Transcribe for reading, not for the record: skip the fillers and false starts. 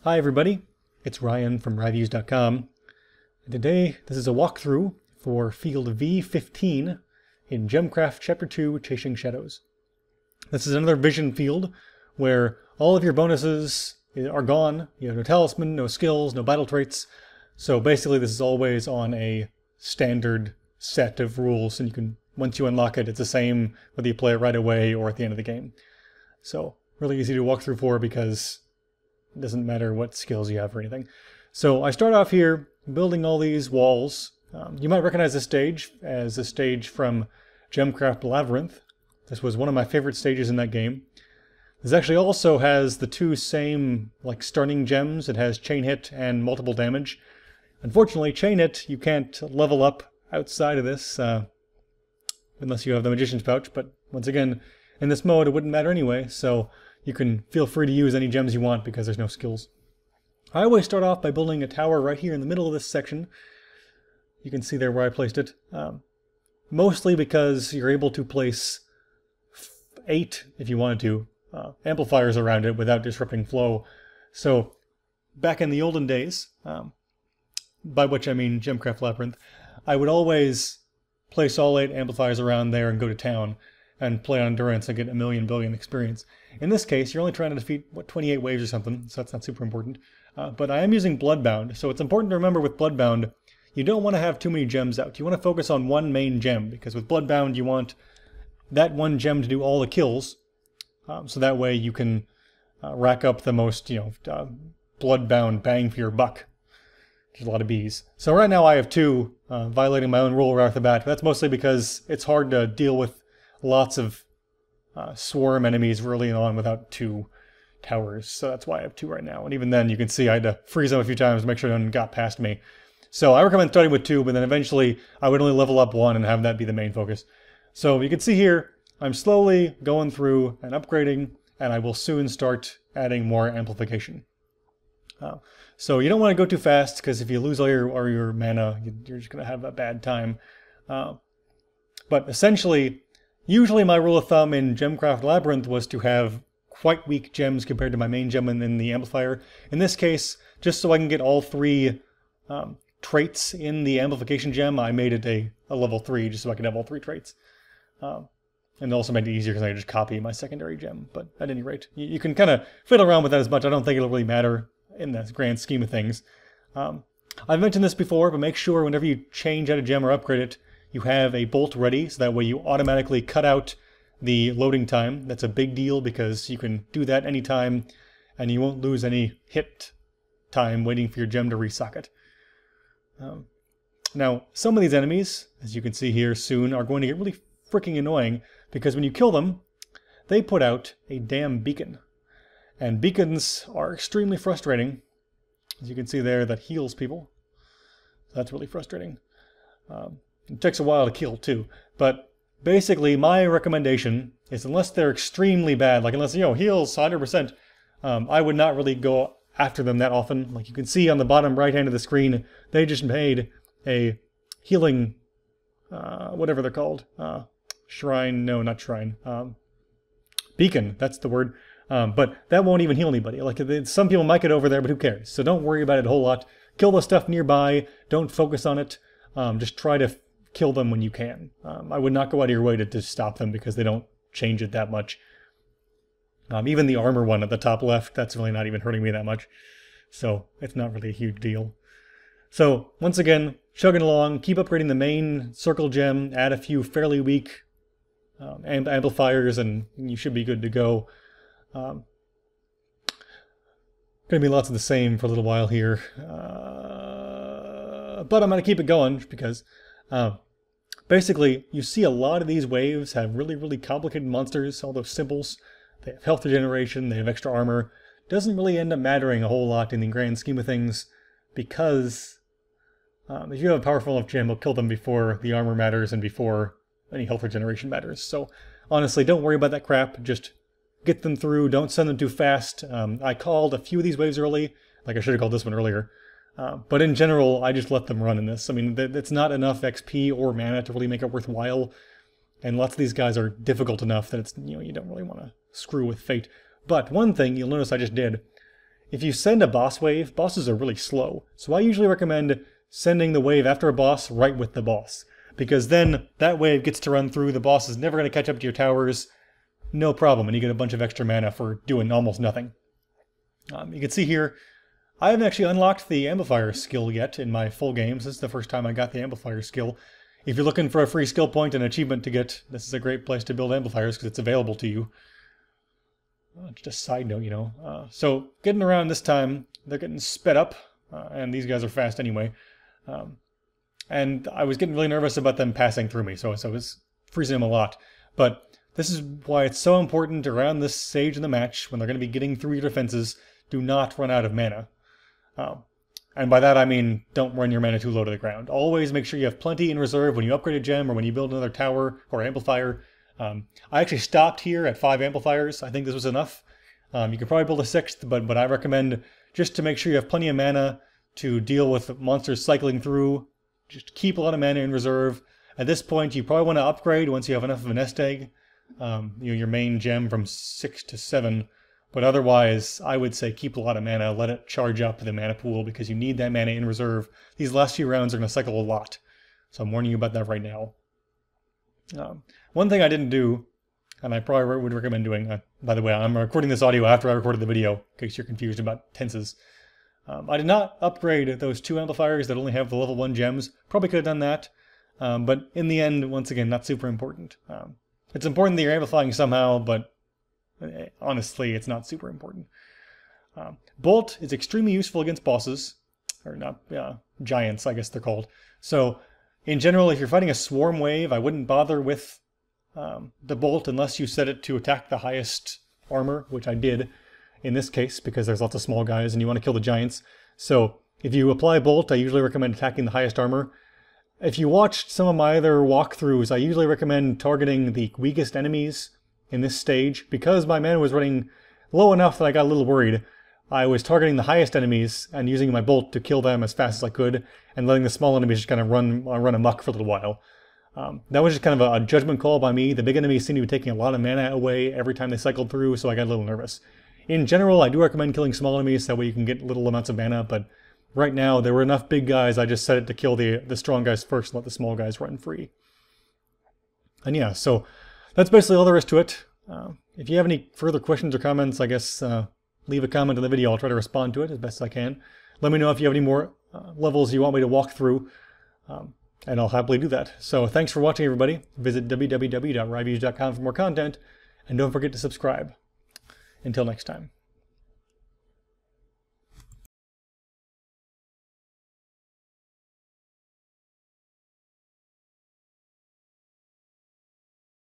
Hi everybody, it's Ryan from Ryviews.com. Today this is a walkthrough for field V15 in Gemcraft Chapter 2 Chasing Shadows. This is another vision field where all of your bonuses are gone. You have no talisman, no skills, no battle traits. So basically this is always on a standard set of rules, and you can, once you unlock it, it's the same whether you play it right away or at the end of the game. So really easy to walk through for because it doesn't matter what skills you have or anything. So I start off here building all these walls. You might recognize this stage as a stage from Gemcraft Labyrinth. This was one of my favorite stages in that game. This actually also has the two same starting gems. It has chain hit and multiple damage. Unfortunately, chain hit you can't level up outside of this unless you have the Magician's Pouch, but once again, in this mode it wouldn't matter anyway, so you can feel free to use any gems you want because there's no skills. I always start off by building a tower right here in the middle of this section. You can see there where I placed it. Mostly because you're able to place 8, if you wanted to, amplifiers around it without disrupting flow. So back in the olden days, by which I mean Gemcraft Labyrinth, I would always place all 8 amplifiers around there and go to town and play on endurance and get a million billion experience. In this case, you're only trying to defeat, 28 waves or something, so that's not super important. But I am using Bloodbound, so it's important to remember with Bloodbound, you don't want to have too many gems out. You want to focus on one main gem, because with Bloodbound you want that one gem to do all the kills, so that way you can rack up the most, Bloodbound bang for your buck. There's a lot of bees. So right now I have 2, violating my own rule right off the bat. That's mostly because it's hard to deal with lots of swarm enemies early on without 2 towers, so that's why I have 2 right now. And even then, you can see I had to freeze them a few times to make sure no one got past me. So I recommend starting with 2, but then eventually I would only level up 1 and have that be the main focus. So you can see here, I'm slowly going through and upgrading, and I will soon start adding more amplification. So you don't want to go too fast, because if you lose all your mana, you're just going to have a bad time. But essentially, usually my rule of thumb in Gemcraft Labyrinth was to have quite weak gems compared to my main gem in the amplifier. In this case, just so I can get all 3 traits in the amplification gem, I made it a level 3 just so I could have all 3 traits. And also made it easier because I could just copy my secondary gem. But at any rate, you can kind of fiddle around with that as much. I don't think it'll really matter in the grand scheme of things. I've mentioned this before, but make sure whenever you change out a gem or upgrade it, you have a bolt ready, so that way you automatically cut out the loading time. That's a big deal because you can do that anytime and you won't lose any hit time waiting for your gem to resocket. Now, some of these enemies, as you can see here soon, are going to get really freaking annoying because when you kill them, they put out a damn beacon. And beacons are extremely frustrating. As you can see there, that heals people. So that's really frustrating. It takes a while to kill too, but basically my recommendation is unless they're extremely bad, unless, heals 100%, I would not really go after them that often. Like you can see on the bottom right hand of the screen, they just made a healing, whatever they're called, shrine, no, not shrine, beacon, that's the word, but that won't even heal anybody. Some people might get over there, but who cares? So don't worry about it a whole lot. Kill the stuff nearby, don't focus on it, just try to kill them when you can. I would not go out of your way to stop them because they don't change it that much. Even the armor one at the top left, that's really not even hurting me that much. So it's not really a huge deal. So once again, chugging along, keep upgrading the main circle gem, add a few fairly weak amplifiers, and you should be good to go. Going to be lots of the same for a little while here. But I'm going to keep it going because basically you see a lot of these waves have really, really complicated monsters, all those symbols. They have health regeneration, they have extra armor. Doesn't really end up mattering a whole lot in the grand scheme of things because if you have a powerful enough gem, it'll kill them before the armor matters and before any health regeneration matters. So honestly, don't worry about that crap. Just get them through. Don't send them too fast. I called a few of these waves early. I should have called this one earlier. But in general, I just let them run in this. I mean, it's not enough XP or mana to really make it worthwhile. And lots of these guys are difficult enough that it's, you don't really want to screw with fate. But one thing you'll notice I just did if you send a boss wave, bosses are really slow. So I usually recommend sending the wave after a boss right with the boss. Because then that wave gets to run through, the boss is never going to catch up to your towers, no problem, and you get a bunch of extra mana for doing almost nothing. You can see here, I haven't actually unlocked the amplifier skill yet in my full games. This is the first time I got the amplifier skill. If you're looking for a free skill point and achievement to get, this is a great place to build amplifiers because it's available to you. Just a side note, you know. So getting around this time, they're getting sped up, and these guys are fast anyway. And I was getting really nervous about them passing through me, so I was freezing them a lot. But this is why it's so important around this stage in the match, when they're going to be getting through your defenses, do not run out of mana. And by that I mean, don't run your mana too low to the ground. Always make sure you have plenty in reserve when you upgrade a gem or when you build another tower or amplifier. I actually stopped here at 5 amplifiers. I think this was enough. You could probably build a 6th, but I recommend, just to make sure you have plenty of mana to deal with monsters cycling through, just keep a lot of mana in reserve. At this point, you probably want to upgrade once you have enough of a nest egg, your main gem from 6 to 7. But otherwise, I would say keep a lot of mana, let it charge up the mana pool, because you need that mana in reserve. These last few rounds are going to cycle a lot, so I'm warning you about that right now. One thing I didn't do, and I probably would recommend doing, by the way, I'm recording this audio after I recorded the video, in case you're confused about tenses. I did not upgrade those 2 amplifiers that only have the level 1 gems. Probably could have done that, but in the end, once again, not super important. It's important that you're amplifying somehow, but honestly, it's not super important. Bolt is extremely useful against bosses, or not, giants, I guess they're called. So, in general, if you're fighting a swarm wave, I wouldn't bother with the bolt unless you set it to attack the highest armor, which I did in this case, because there's lots of small guys and you want to kill the giants. So, if you apply bolt, I usually recommend attacking the highest armor. If you watched some of my other walkthroughs, I usually recommend targeting the weakest enemies in this stage. Because my mana was running low enough that I got a little worried, I was targeting the highest enemies and using my bolt to kill them as fast as I could, and letting the small enemies just kind of run amok for a little while. That was just kind of a judgment call by me. The big enemies seemed to be taking a lot of mana away every time they cycled through, so I got a little nervous. In general, I do recommend killing small enemies, that way you can get little amounts of mana, but right now there were enough big guys, I just set it to kill the strong guys first and let the small guys run free. And yeah, so that's basically all there is to it. If you have any further questions or comments, I guess leave a comment in the video. I'll try to respond to it as best as I can. Let me know if you have any more levels you want me to walk through, and I'll happily do that. So thanks for watching, everybody. Visit www.ryviews.com for more content, and don't forget to subscribe. Until next time.